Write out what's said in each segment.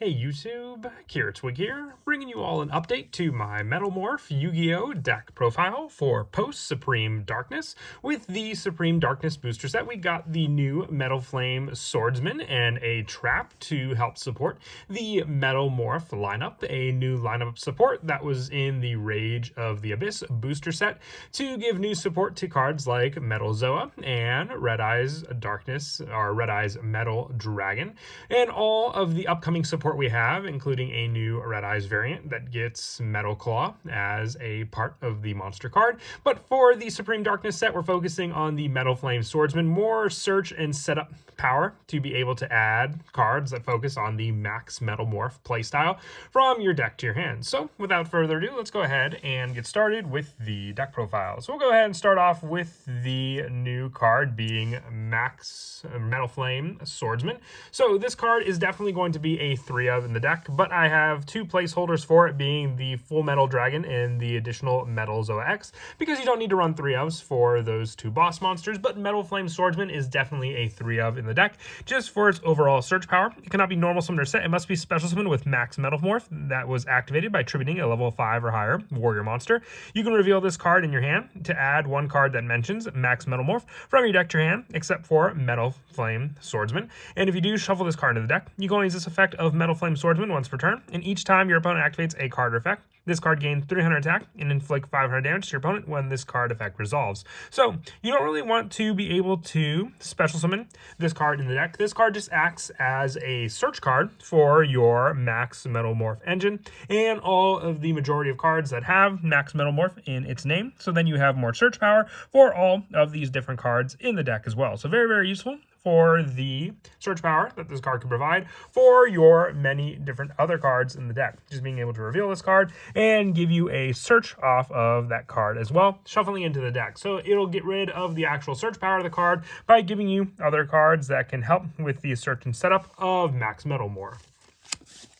Hey YouTube, Kiritwig here, bringing you all an update to my Metalmorph Yugioh deck profile for post-Supreme Darkness. With the Supreme Darkness booster set, we got the new Metal Flame Swordsman and a trap to help support the Metalmorph lineup, a new lineup support that was in the Rage of the Abyss booster set to give new support to cards like Metal Zoa and Red Eyes Darkness, or Red Eyes Metal Dragon, and all of the upcoming support we have, including a new Red Eyes variant that gets Metal Claw as a part of the monster card. But for the Supreme Darkness set, we're focusing on the Metal Flame Swordsman, more search and setup power to be able to add cards that focus on the max Metalmorph playstyle from your deck to your hand. So without further ado, let's go ahead and get started with the deck profile. So we'll go ahead and start off with the new card being Max Metal Flame Swordsman. So this card is definitely going to be a 3-of in the deck, but I have two placeholders for it, being the Full Metal Dragon and the additional Metal Zoa X, because you don't need to run 3-ofs for those two boss monsters, but Metal Flame Swordsman is definitely a 3-of in the deck, just for its overall search power. It cannot be normal summoned or set. It must be special summoned with Max Metalmorph that was activated by tributing a level 5 or higher warrior monster. You can reveal this card in your hand to add one card that mentions Max Metalmorph from your deck to your hand, except for Metal Flame Swordsman. And if you do shuffle this card into the deck, you can only use this effect of Metal Flame Swordsman once per turn, and each time your opponent activates a card or effect, this card gains 300 attack and inflict 500 damage to your opponent when this card effect resolves. So you don't really want to be able to special summon this card in the deck. This card just acts as a search card for your Max Metalmorph engine and all of the majority of cards that have Max Metalmorph in its name. So then you have more search power for all of these different cards in the deck as well. So very, very useful for the search power that this card can provide for your many different other cards in the deck. Just being able to reveal this card and give you a search off of that card as well, shuffling into the deck. So it'll get rid of the actual search power of the card by giving you other cards that can help with the search and setup of Max Metalmorph.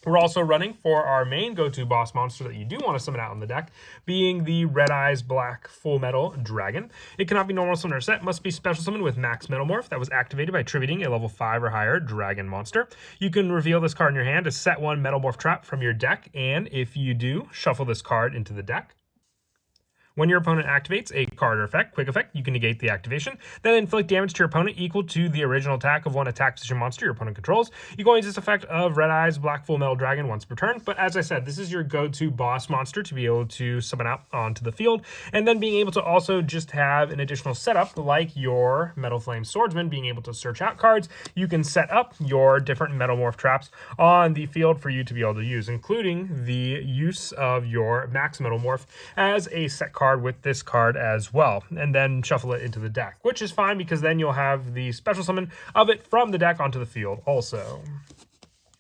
We're also running for our main go-to boss monster that you do want to summon out in the deck, being the Red Eyes Black Full Metal Dragon. It cannot be normal summoned or set, must be special summoned with Max Metalmorph that was activated by tributing a level 5 or higher dragon monster. You can reveal this card in your hand to set one Metalmorph trap from your deck, and if you do, shuffle this card into the deck. When your opponent activates a card or effect, quick effect, you can negate the activation, then inflict damage to your opponent equal to the original attack of one attack position monster your opponent controls. You can only use this effect of Red Eyes Black Full Metal Dragon once per turn, but as I said, this is your go-to boss monster to be able to summon out onto the field, and then being able to also just have an additional setup like your Metal Flame Swordsman, being able to search out cards. You can set up your different Metalmorph traps on the field for you to be able to use, including the use of your Max Metalmorph as a set card with this card as well, and then shuffle it into the deck, which is fine because then you'll have the special summon of it from the deck onto the field also.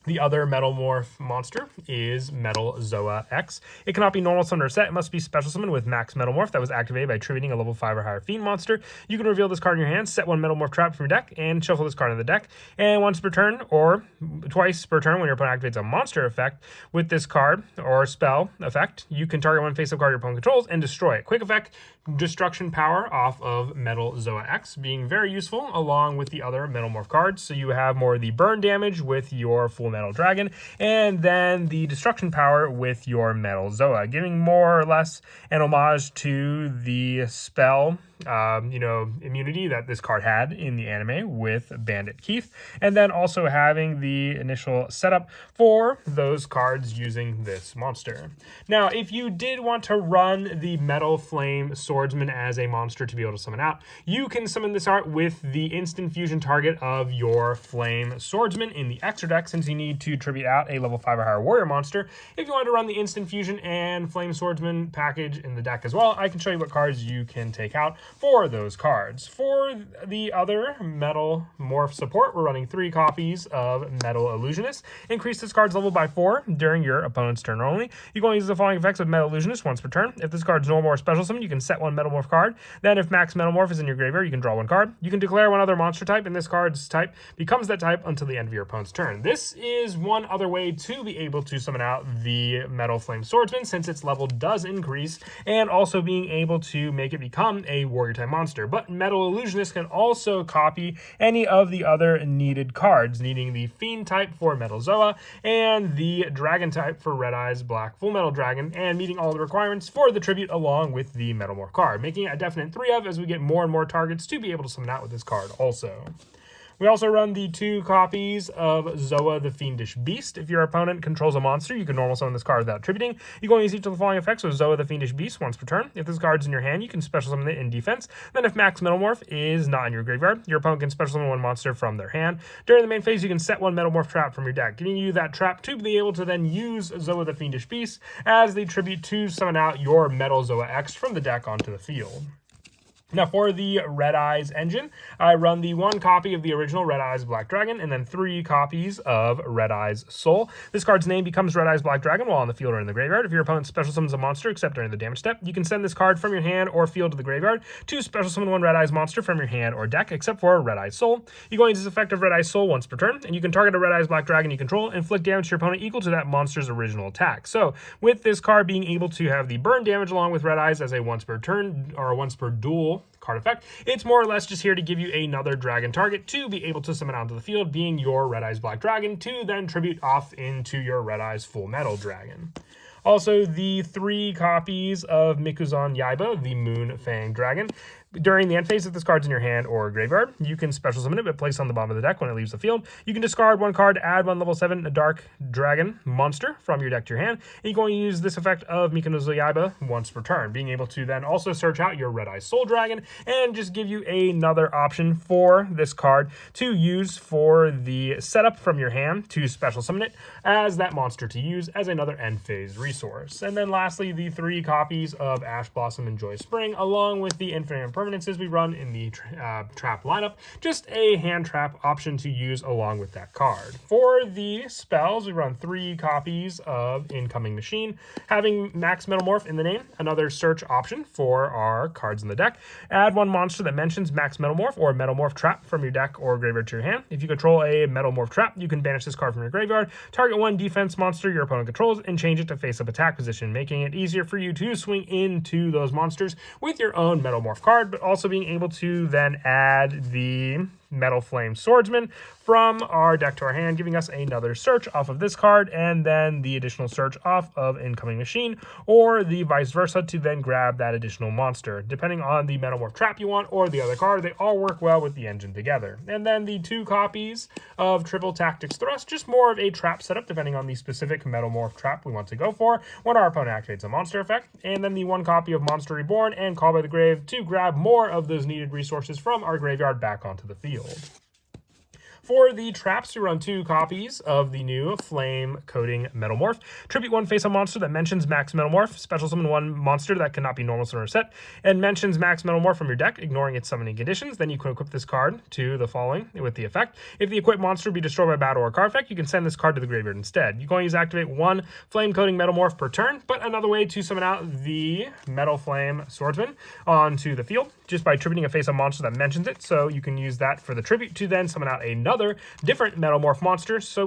The other Metalmorph monster is Metal Zoa X. It cannot be normal summoned or set. It must be special summoned with Max Metalmorph that was activated by tributing a level 5 or higher fiend monster. You can reveal this card in your hand, set one Metalmorph trap from your deck, and shuffle this card in the deck. And once per turn, or twice per turn when your opponent activates a monster effect with this card or spell effect, you can target one face-up card your opponent controls and destroy it. Quick effect, destruction power off of Metal Zoa X, being very useful along with the other Metalmorph cards. So you have more of the burn damage with your Full Metal Dragon, and then the destruction power with your Metal Zoa, giving more or less an homage to the spell immunity that this card had in the anime with Bandit Keith, and then also having the initial setup for those cards using this monster. Now, if you did want to run the Metal Flame Swordsman as a monster to be able to summon out, you can summon this art with the instant fusion target of your Flame Swordsman in the extra deck, since you need to tribute out a level 5 or higher warrior monster. If you want to run the instant fusion and Flame Swordsman package in the deck as well, I can show you what cards you can take out for those cards. For the other Metal Morph support, we're running 3 copies of Metal Illusionist. Increase this card's level by 4 during your opponent's turn only. You can only use the following effects of Metal Illusionist once per turn. If this card's normal or special summon, you can set one Metal Morph card. Then if Max Metalmorph is in your graveyard, you can draw one card. You can declare one other monster type, and this card's type becomes that type until the end of your opponent's turn. This is one other way to be able to summon out the Metal Flame Swordsman, since its level does increase, and also being able to make it become a warrior warrior type monster. But Metal Illusionist can also copy any of the other needed cards, needing the Fiend type for Metal Zoa and the Dragon type for Red Eyes Black Full Metal Dragon, and meeting all the requirements for the tribute along with the Metalmorph card, making it a definite 3 of as we get more and more targets to be able to summon out with this card also. We also run the 2 copies of Zoa the Fiendish Beast. If your opponent controls a monster, you can normal summon this card without tributing. You can only use each of the following effects with Zoa the Fiendish Beast once per turn. If this card's in your hand, you can special summon it in defense. Then if Max Metalmorph is not in your graveyard, your opponent can special summon 1 monster from their hand. During the main phase, you can set 1 Metalmorph trap from your deck, giving you that trap to be able to then use Zoa the Fiendish Beast as the tribute to summon out your Metal Zoa X from the deck onto the field. Now for the Red Eyes engine, I run the 1 copy of the original Red Eyes Black Dragon and then 3 copies of Red Eyes Soul. This card's name becomes Red Eyes Black Dragon while on the field or in the graveyard. If your opponent special summons a monster except during the damage step, you can send this card from your hand or field to the graveyard to special summon 1 Red Eyes monster from your hand or deck except for Red Eyes Soul. You go into this effect of Red Eyes Soul once per turn, and you can target a Red Eyes Black Dragon you control and inflict damage to your opponent equal to that monster's original attack. So with this card being able to have the burn damage along with Red Eyes as a once per turn or a once per duel card effect, it's more or less just here to give you another dragon target to be able to summon onto the field, being your Red Eyes Black Dragon, to then tribute off into your Red Eyes Full Metal Dragon. Also, the 3 copies of Mikuzan Yaiba, the Moon Fang Dragon. During the end phase, if this card's in your hand or graveyard, you can special summon it, but place on the bottom of the deck when it leaves the field. You can discard 1 card, add 1 level 7 Dark Dragon monster from your deck to your hand, and you're going to use this effect of Mikuzan Yaiba once per turn, being able to then also search out your Red Eyes Soul Dragon and just give you another option for this card to use for the setup from your hand to special summon it as that monster to use as another end phase resource. And then lastly, the 3 copies of Ash Blossom and Joy Spring, along with the Infinite Permanences we run in the trap lineup, just a hand trap option to use along with that card. For the spells, we run 3 copies of Incoming Machine, having Max Metalmorph in the name, another search option for our cards in the deck. Add 1 monster that mentions Max Metalmorph or Metalmorph Trap from your deck or graveyard to your hand. If you control a Metalmorph Trap, you can banish this card from your graveyard, target 1 defense monster your opponent controls, and change it to face-up attack position, making it easier for you to swing into those monsters with your own Metalmorph card, but also being able to then add the Metal Flame Swordsman from our deck to our hand, giving us another search off of this card, and then the additional search off of Incoming Machine, or the vice versa to then grab that additional monster. Depending on the Metalmorph Trap you want or the other card, they all work well with the engine together. And then the 2 copies of Triple Tactics Thrust, just more of a trap setup depending on the specific Metalmorph Trap we want to go for when our opponent activates a monster effect. And then the 1 copy of Monster Reborn and Call by the Grave to grab more of those needed resources from our graveyard back onto the field. For the traps, we run 2 copies of the new Flame Coating Metalmorph. Tribute 1 face-up monster that mentions Max Metalmorph. Special summon 1 monster that cannot be normal summon or set, and mentions Max Metalmorph from your deck, ignoring its summoning conditions. Then you can equip this card to the following with the effect. If the equipped monster be destroyed by battle or card effect, you can send this card to the graveyard instead. You're going to activate 1 Flame Coating Metalmorph per turn, but another way to summon out the Metal Flame Swordsman onto the field, just by tributing a face-up monster that mentions it. So you can use that for the tribute to then summon out another different Metalmorph monster. So,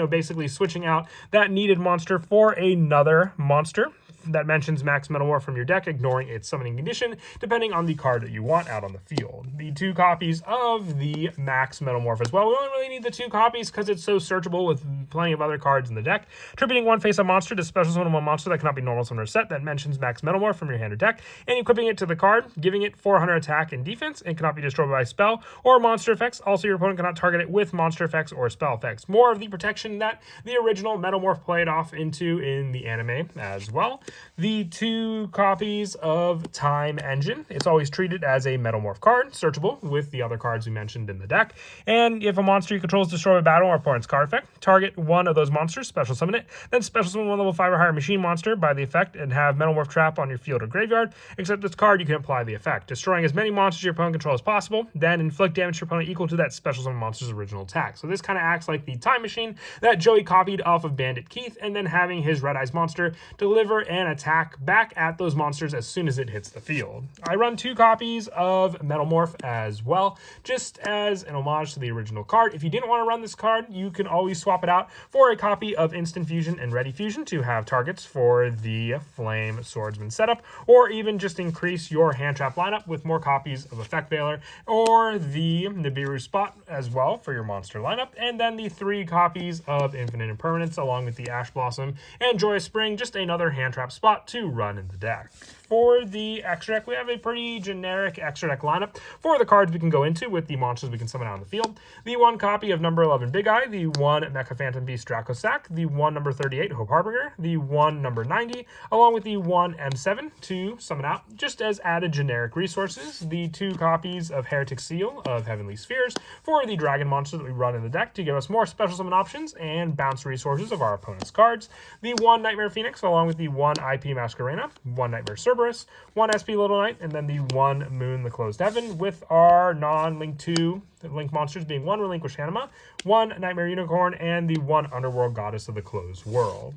basically switching out that needed monster for another monster that mentions Max Metalmorph from your deck, ignoring its summoning condition, depending on the card that you want out on the field. The 2 copies of the Max Metalmorph as well. We only really need the 2 copies because it's so searchable with plenty of other cards in the deck. Tributing 1 face-up monster to special summon 1 monster that cannot be normal summoned or set that mentions Max Metalmorph from your hand or deck, and equipping it to the card, giving it 400 attack and defense, and cannot be destroyed by spell or monster effects. Also, your opponent cannot target it with monster effects or spell effects. More of the protection that the original Metalmorph played off into in the anime as well. The 2 copies of Time Engine. It's always treated as a Metalmorph card, searchable with the other cards we mentioned in the deck. And if a monster you control is destroyed by battle or opponent's card effect, target 1 of those monsters, special summon it, then special summon 1 level 5 or higher machine monster by the effect and have Metalmorph Trap on your field or graveyard. Except this card, you can apply the effect, destroying as many monsters your opponent controls as possible, then inflict damage to your opponent equal to that special summon monster's original attack. So this kind of acts like the Time Machine that Joey copied off of Bandit Keith, and then having his Red Eyes monster deliver and and attack back at those monsters as soon as it hits the field. I run 2 copies of Metalmorph as well, just as an homage to the original card. If you didn't want to run this card, you can always swap it out for a copy of Instant Fusion and Ready Fusion to have targets for the Flame Swordsman setup, or even just increase your hand trap lineup with more copies of Effect Veiler or the Nibiru Spot as well for your monster lineup, and then the 3 copies of Infinite Impermanence along with the Ash Blossom and Joyous Spring, just another hand trap spot to run in the deck. For the extra deck, we have a pretty generic extra deck lineup for the cards we can go into with the monsters we can summon out on the field. The 1 copy of number 11 Big Eye, the 1 Mecha Phantom Beast Dracosack, the 1 number 38 Hope Harbinger, the 1 number 90, along with the 1 M7 to summon out just as added generic resources. The 2 copies of Heretic Seal of Heavenly Spheres for the dragon monster that we run in the deck to give us more special summon options and bounce resources of our opponent's cards. The 1 Nightmare Phoenix along with the 1 IP Masquerena, 1 Nightmare Cerberus, 1 SP Little Knight, and then the 1 Moon the Closed Heaven, with our non-Link 2 Link monsters being 1 Relinquished Anima, 1 Nightmare Unicorn, and the 1 Underworld Goddess of the Closed World.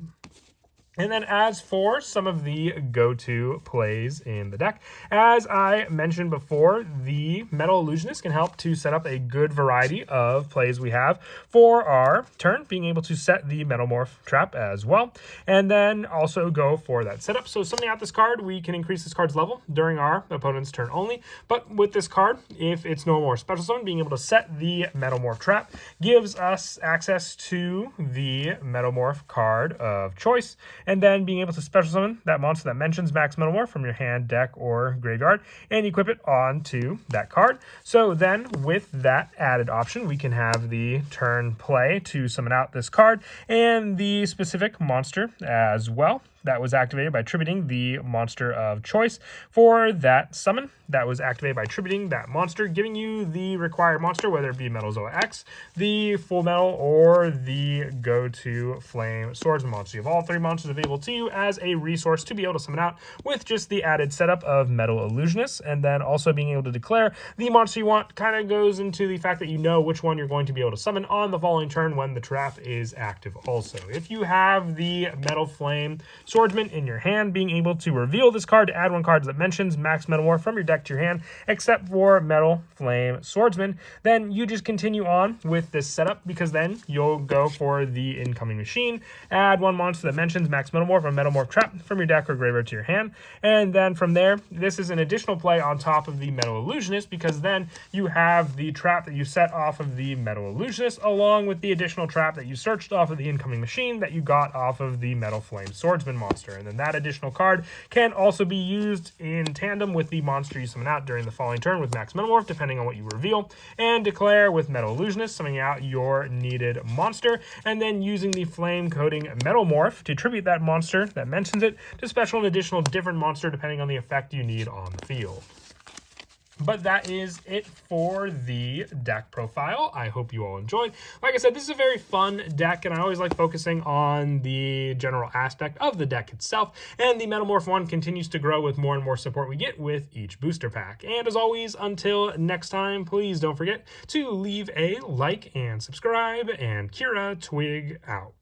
And then as for some of the Goto plays in the deck, as I mentioned before, the Metal Illusionist can help to set up a good variety of plays we have for our turn, being able to set the Metalmorph trap as well, and then also go for that setup. So summoning out this card, we can increase this card's level during our opponent's turn only, but with this card, if it's no more special summon, being able to set the Metalmorph trap gives us access to the Metalmorph card of choice, and then being able to special summon that monster that mentions Max Metalmorph from your hand, deck, or graveyard, and equip it onto that card. So then, with that added option, we can have the turn play to summon out this card and the specific monster as well. That was activated by tributing the monster of choice for that summon. That was activated by tributing that monster, giving you the required monster, whether it be Metal Zoa X, the Full Metal, or the Goto Flame Swordsman monster. You have all 3 monsters available to you as a resource to be able to summon out with just the added setup of Metal Illusionist, and then also being able to declare the monster you want kind of goes into the fact that you know which one you're going to be able to summon on the following turn when the trap is active also. If you have the Metal Flame Swordsman in your hand, being able to reveal this card to add 1 card that mentions Max Metalmorph from your deck to your hand, except for Metal Flame Swordsman, then you just continue on with this setup, because then you'll go for the incoming machine, add 1 monster that mentions Max Metalmorph or Metalmorph Trap from your deck or graveyard to your hand, and then from there, this is an additional play on top of the Metal Illusionist, because then you have the trap that you set off of the Metal Illusionist, along with the additional trap that you searched off of the incoming machine that you got off of the Metal Flame Swordsman monster. And then that additional card can also be used in tandem with the monster you summon out during the following turn with Max Metalmorph, depending on what you reveal, and declare with Metal Illusionist, summoning out your needed monster, and then using the Flame Coating Metalmorph to tribute that monster that mentions it to special an additional different monster depending on the effect you need on the field. But that is it for the deck profile. I hope you all enjoyed. Like I said, this is a very fun deck, and I always like focusing on the general aspect of the deck itself. And the Metalmorph one continues to grow with more and more support we get with each booster pack. And as always, until next time, please don't forget to leave a like and subscribe, and Kira Twig out.